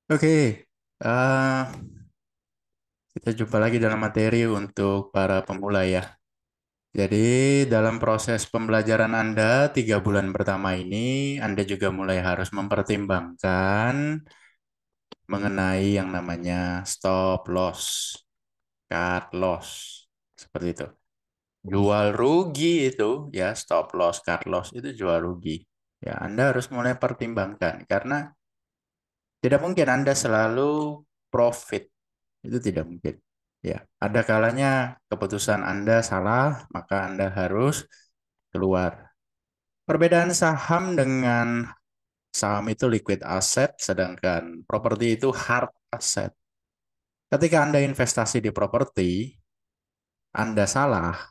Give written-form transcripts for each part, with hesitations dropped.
Oke, eh, kita jumpa lagi dalam materi untuk para pemula ya. Jadi dalam proses pembelajaran Anda 3 bulan pertama ini, Anda juga mulai harus mempertimbangkan mengenai yang namanya stop loss, cut loss, seperti itu. Jual rugi itu ya, stop loss, cut loss itu jual rugi. Ya, Anda harus mulai pertimbangkan karena tidak mungkin Anda selalu profit. Itu tidak mungkin. Ya, ada kalanya keputusan Anda salah, maka Anda harus keluar. Perbedaan saham dengan saham itu liquid asset, sedangkan properti itu hard asset. Ketika Anda investasi di properti, Anda salah,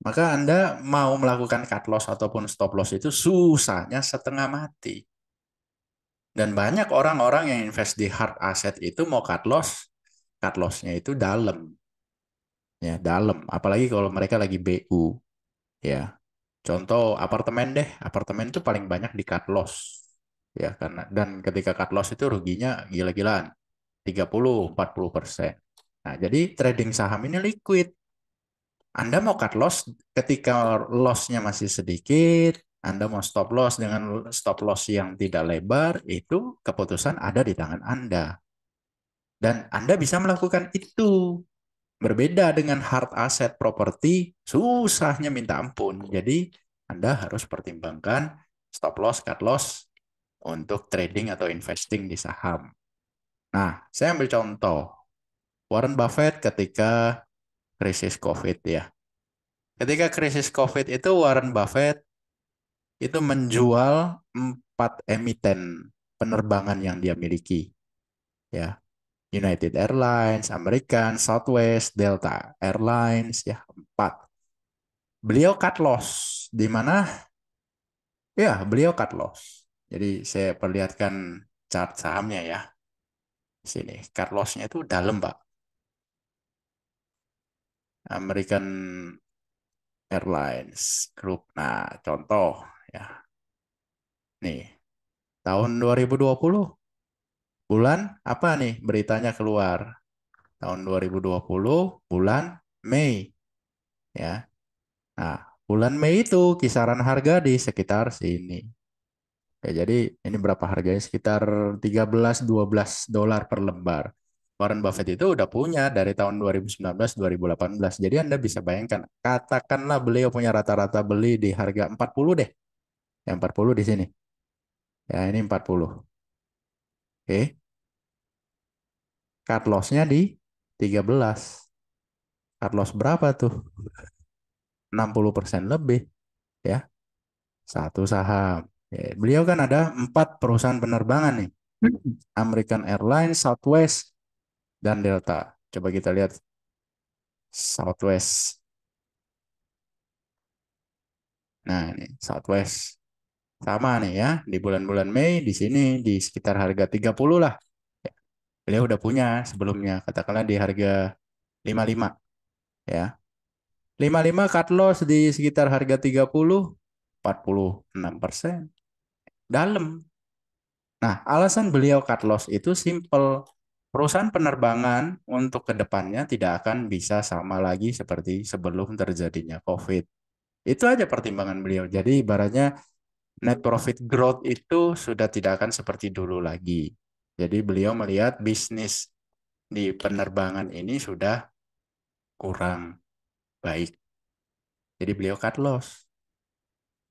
maka Anda mau melakukan cut loss ataupun stop loss itu susahnya setengah mati. Dan banyak orang-orang yang invest di hard asset itu mau cut lossnya itu dalam. Ya, dalam. Apalagi kalau mereka lagi BU. Ya, contoh apartemen deh, apartemen itu paling banyak di cut loss. Ya, karena dan ketika cut loss itu ruginya gila-gilaan, 30-40%. Nah, jadi trading saham ini liquid. Anda mau cut loss ketika lossnya masih sedikit, Anda mau stop loss dengan stop loss yang tidak lebar, itu keputusan ada di tangan Anda. Dan Anda bisa melakukan itu. Berbeda dengan hard asset properti, susahnya minta ampun. Jadi Anda harus pertimbangkan stop loss, cut loss untuk trading atau investing di saham. Nah, saya ambil contoh. Warren Buffett ketika krisis COVID ya. Ketika krisis COVID itu Warren Buffett itu menjual 4 emiten penerbangan yang dia miliki. Ya, United Airlines, American, Southwest, Delta Airlines, ya 4. Beliau cut loss, di mana ya beliau cut loss. Jadi saya perlihatkan chart sahamnya ya. Sini, cut lossnya itu dalam, Pak. American Airlines Group. Nah, contoh ya. Nih, tahun 2020 bulan apa nih beritanya keluar? Tahun 2020 bulan Mei ya. Nah, bulan Mei itu kisaran harga di sekitar sini. Ya, jadi ini berapa harganya? Sekitar 13-12 dolar per lembar. Warren Buffett itu udah punya dari tahun 2019-2018. Jadi Anda bisa bayangkan, katakanlah beliau punya rata-rata beli di harga 40 deh. Ya 40 di sini. Ya ini 40. Oke. Cut loss-nya di 13. Cut loss berapa tuh? 60% lebih. Ya. Satu saham. Ya, beliau kan ada 4 perusahaan penerbangan nih. American Airlines, Southwest, dan Delta. Coba kita lihat Southwest. Nah, ini Southwest. Sama nih ya, di bulan-bulan Mei di sini di sekitar harga 30 lah. Ya, beliau udah punya sebelumnya, katakanlah di harga 55 ya. 55 cut loss di sekitar harga 30, 46%. Dalam. Nah, alasan beliau cut loss itu simple. Perusahaan penerbangan untuk kedepannya tidak akan bisa sama lagi seperti sebelum terjadinya COVID. Itu aja pertimbangan beliau. Jadi ibaratnya net profit growth itu sudah tidak akan seperti dulu lagi. Jadi beliau melihat bisnis di penerbangan ini sudah kurang baik. Jadi beliau cut loss.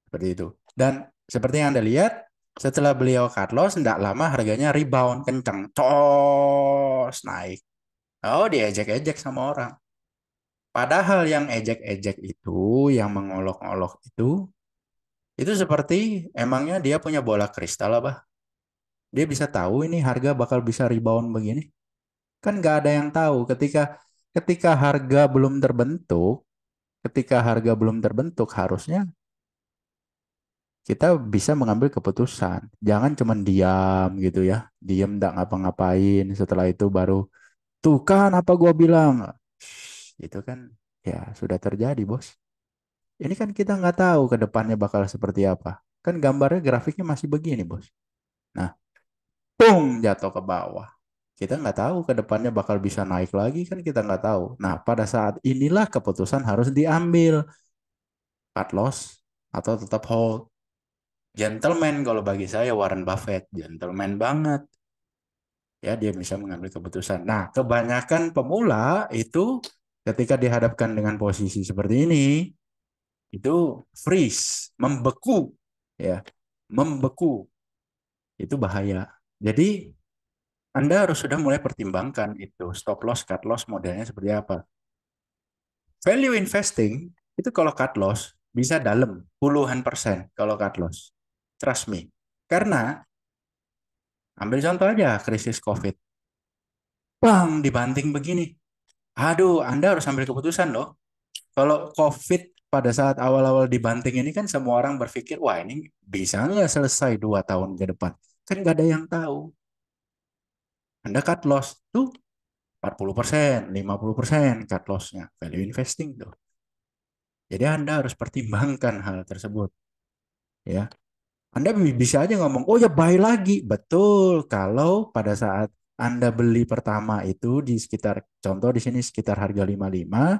Seperti itu. Dan seperti yang Anda lihat, setelah beliau cut loss, tidak lama harganya rebound kencang. Tos naik. Oh, diejek-ejek sama orang. Padahal yang ejek-ejek itu, yang mengolok-olok itu seperti emangnya dia punya bola kristal apa? Dia bisa tahu ini harga bakal bisa rebound begini? Kan nggak ada yang tahu ketika harga belum terbentuk, ketika harga belum terbentuk harusnya kita bisa mengambil keputusan. Jangan cuman diam gitu ya, diam nggak ngapa-ngapain. Setelah itu baru tuh kan apa gua bilang, itu kan ya sudah terjadi bos. Ini kan kita nggak tahu ke depannya bakal seperti apa. Kan gambarnya grafiknya masih begini bos. Nah, Tung, jatuh ke bawah. Kita nggak tahu ke depannya bakal bisa naik lagi kan kita nggak tahu. Nah, pada saat inilah keputusan harus diambil. Cut loss atau tetap hold. Gentleman kalau bagi saya Warren Buffett. Gentleman banget. Ya, dia bisa mengambil keputusan. Nah, kebanyakan pemula itu ketika dihadapkan dengan posisi seperti ini, itu freeze, membeku. Ya, membeku. Itu bahaya. Jadi, Anda harus sudah mulai pertimbangkan itu stop loss, cut loss modelnya seperti apa. Value investing itu kalau cut loss bisa dalam puluhan persen kalau cut loss. Trust me. Karena ambil contoh aja krisis COVID. Bang, dibanting begini. Aduh, Anda harus ambil keputusan loh. Kalau COVID pada saat awal-awal dibanting ini kan semua orang berpikir, wah ini bisa nggak selesai 2 tahun ke depan. Kan nggak ada yang tahu. Anda cut loss tuh 40%, 50% cut loss-nya. Value investing tuh. Jadi Anda harus pertimbangkan hal tersebut. Ya, Anda bisa aja ngomong, oh ya buy lagi. Betul, kalau pada saat Anda beli pertama itu di sekitar, contoh di sini sekitar harga 55,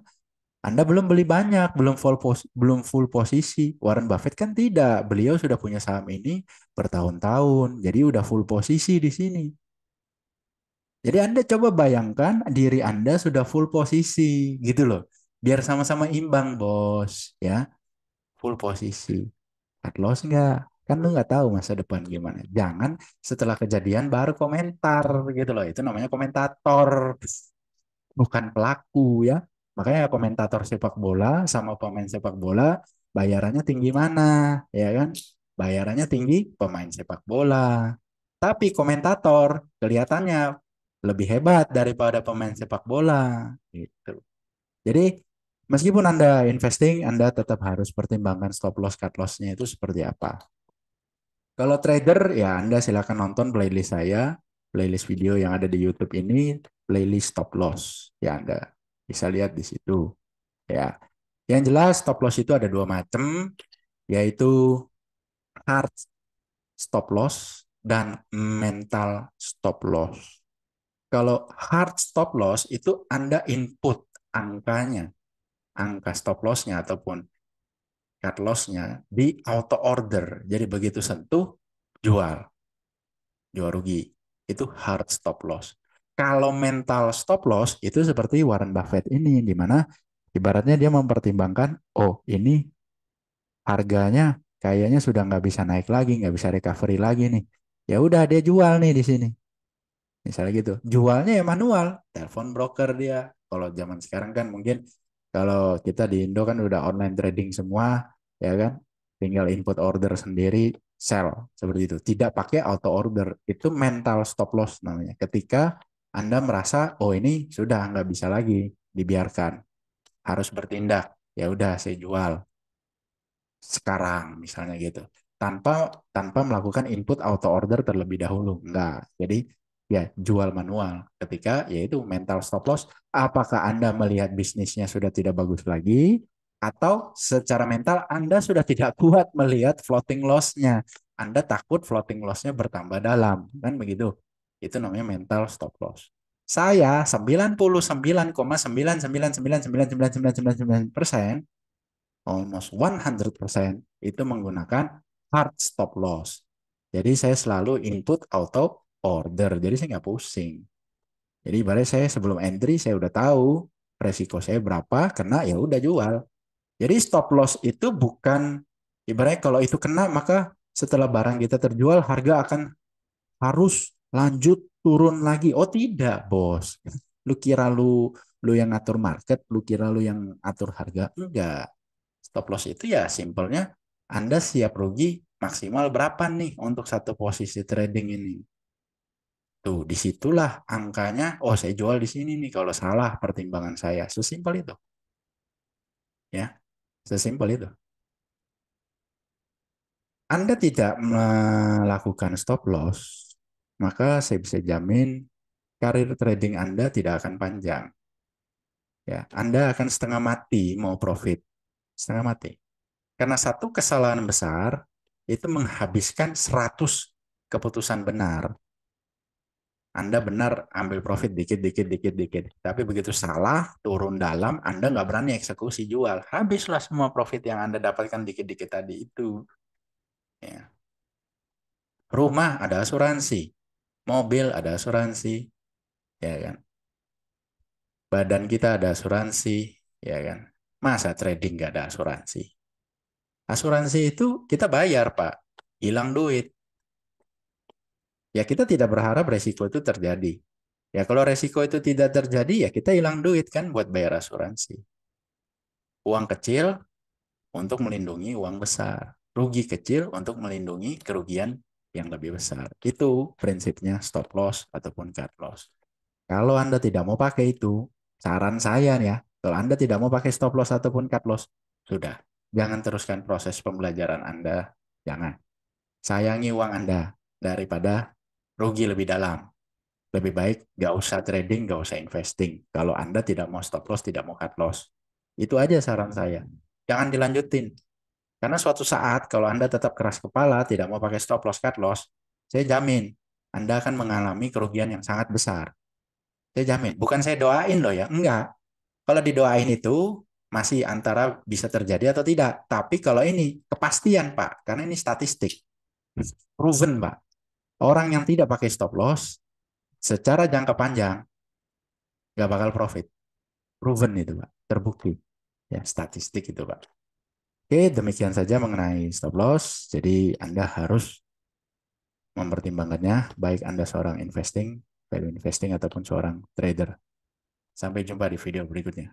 Anda belum beli banyak, belum full posisi. Warren Buffett kan tidak, beliau sudah punya saham ini bertahun-tahun, jadi udah full posisi di sini. Jadi Anda coba bayangkan diri Anda sudah full posisi, gitu loh. Biar sama-sama imbang, bos, ya. Full posisi. Cut loss nggak? Kan lu nggak tahu masa depan gimana. Jangan setelah kejadian baru komentar gitu loh. Itu namanya komentator, bukan pelaku ya. Makanya komentator sepak bola sama pemain sepak bola bayarannya tinggi mana, ya kan? Bayarannya tinggi pemain sepak bola. Tapi komentator kelihatannya lebih hebat daripada pemain sepak bola gitu. Jadi meskipun Anda investing, Anda tetap harus pertimbangkan stop loss, cut loss-nya itu seperti apa. Kalau trader, ya Anda silakan nonton playlist saya, playlist video yang ada di YouTube ini, playlist stop loss. Ya Anda bisa lihat di situ. Ya, yang jelas stop loss itu ada dua macam, yaitu hard stop loss dan mental stop loss. Kalau hard stop loss itu Anda input angkanya, angka stop loss-nya ataupun cut loss-nya di auto order. Jadi begitu sentuh, jual. Jual rugi. Itu hard stop loss. Kalau mental stop loss itu seperti Warren Buffett ini, di mana ibaratnya dia mempertimbangkan, oh ini harganya kayaknya sudah nggak bisa naik lagi, nggak bisa recovery lagi nih. Ya udah dia jual nih di sini. Misalnya gitu. Jualnya ya manual, telepon broker dia. Kalau zaman sekarang kan mungkin kalau kita di Indo kan udah online trading semua, ya kan? Tinggal input order sendiri, sell seperti itu. Tidak pakai auto order. Itu mental stop loss namanya. Ketika Anda merasa, oh ini sudah nggak bisa lagi dibiarkan, harus bertindak. Ya udah, saya jual sekarang misalnya gitu tanpa tanpa melakukan input auto order terlebih dahulu enggak jadi ya jual manual ketika yaitu mental stop loss apakah Anda melihat bisnisnya sudah tidak bagus lagi atau secara mental Anda sudah tidak kuat melihat floating loss-nya Anda takut floating loss-nya bertambah dalam kan begitu itu namanya mental stop loss saya 99,9999999% almost 100% itu menggunakan hard stop loss. Jadi saya selalu input auto order. Jadi saya nggak pusing. Jadi ibaratnya saya sebelum entry saya udah tahu resiko saya berapa, kena ya udah jual. Jadi stop loss itu bukan ibaratnya kalau itu kena maka setelah barang kita terjual harga akan harus lanjut turun lagi. Oh tidak, bos. Lu kira lu yang ngatur market, lu kira lu yang atur harga? Enggak. Stop loss itu ya simpelnya Anda siap rugi maksimal berapa nih untuk satu posisi trading ini. Tuh, disitulah angkanya, oh saya jual di sini nih kalau salah pertimbangan saya. Sesimpel itu. Ya, sesimpel itu. Anda tidak melakukan stop loss, maka saya bisa jamin karir trading Anda tidak akan panjang. Ya, Anda akan setengah mati mau profit. Setengah mati. Karena satu kesalahan besar itu menghabiskan 100 keputusan benar. Anda benar ambil profit dikit, dikit, dikit, dikit. Tapi begitu salah, turun dalam, Anda nggak berani eksekusi jual. Habislah semua profit yang Anda dapatkan dikit-dikit tadi itu. Ya. Rumah ada asuransi, mobil ada asuransi, ya kan. Badan kita ada asuransi, ya kan. Masa trading nggak ada asuransi? Asuransi itu kita bayar, Pak. Hilang duit. Ya kita tidak berharap resiko itu terjadi. Ya kalau resiko itu tidak terjadi, ya kita hilang duit kan buat bayar asuransi. Uang kecil untuk melindungi uang besar. Rugi kecil untuk melindungi kerugian yang lebih besar. Itu prinsipnya stop loss ataupun cut loss. Kalau Anda tidak mau pakai itu, saran saya ya, kalau Anda tidak mau pakai stop loss ataupun cut loss, sudah. Jangan teruskan proses pembelajaran Anda. Jangan. Sayangi uang Anda daripada rugi lebih dalam. Lebih baik nggak usah trading, nggak usah investing. Kalau Anda tidak mau stop loss, tidak mau cut loss. Itu aja saran saya. Jangan dilanjutin. Karena suatu saat kalau Anda tetap keras kepala, tidak mau pakai stop loss, cut loss, saya jamin Anda akan mengalami kerugian yang sangat besar. Saya jamin. Bukan saya doain loh ya. Enggak. Kalau didoain itu masih antara bisa terjadi atau tidak. Tapi kalau ini kepastian Pak. Karena ini statistik. Proven Pak. Orang yang tidak pakai stop loss secara jangka panjang nggak bakal profit. Proven itu Pak. Terbukti. Ya, statistik itu Pak. Oke, demikian saja mengenai stop loss. Jadi Anda harus mempertimbangkannya, baik Anda seorang investing, value investing, ataupun seorang trader. Sampai jumpa di video berikutnya.